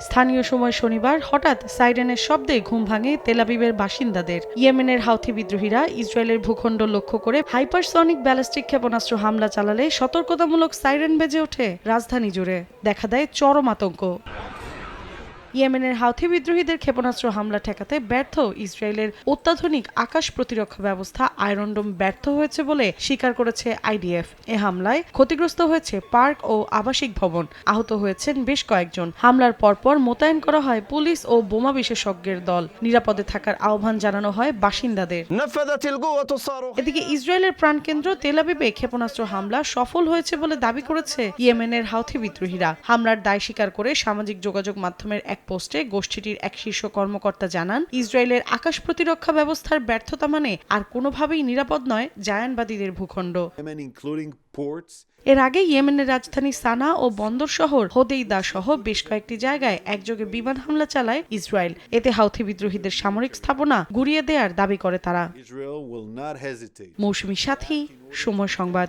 স্থানীয় সময় শনিবার হঠাৎ সাইরেনের শব্দে ঘুম ভাঙে তেল আবিবের বাসিন্দাদের। ইয়েমেনের হাউথি বিদ্রোহীরা ইসরায়েলের ভূখণ্ড লক্ষ্য করে হাইপারসনিক ব্যালিস্টিক ক্ষেপণাস্ত্র হামলা চালালে সতর্কতামূলক সাইরেন বেজে ওঠে রাজধানী জুড়ে। দেখা দেয় চরম আতঙ্ক। ইয়েমেনের হাউথি বিদ্রোহীদের ক্ষেপণাস্ত্র হামলা ঠেকাতে ব্যর্থ ইসরায়েলের অত্যাধুনিক আকাশ প্রতিরক্ষা ব্যবস্থা আয়রন ডোম ব্যর্থ হয়েছে বলে স্বীকার করেছে আইডিএফ। এ হামলায় ক্ষতিগ্রস্ত হয়েছে পার্ক ও আবাসিক ভবন, আহত হয়েছেন বেশ কয়েকজন। হামলার পরপর মোতায়েন করা হয় পুলিশ ও বোমা বিশেষজ্ঞের দল। নিরাপদে থাকার আহ্বান জানানো হয় বাসিন্দাদের। এদিকে ইসরায়েলের প্রাণকেন্দ্র তেল আবিবে ক্ষেপণাস্ত্র হামলা সফল হয়েছে বলে দাবি করেছে ইয়েমেনের হাউথি বিদ্রোহীরা। হামলার দায় স্বীকার করে সামাজিক যোগাযোগ মাধ্যমের এক পোস্টে গোষ্ঠীটির এক শীর্ষ কর্মকর্তা জানান, ইসরায়েলের আকাশ প্রতিরক্ষা ব্যবস্থার ব্যর্থতা মানে আর কোনোভাবেই নিরাপদ নয় জায়ানবাদীদের ভূখণ্ড। এর আগে ইয়েমেনের রাজধানী সানা ও বন্দর শহর হোদেইদা সহ বেশ কয়েকটি জায়গায় একযোগে বিমান হামলা চালায় ইসরায়েল। এতে হাউথি বিদ্রোহীদের সামরিক স্থাপনা গুঁড়িয়ে দেওয়ার দাবি করে তারা। মৌসুমী সাথী, সময় সংবাদ।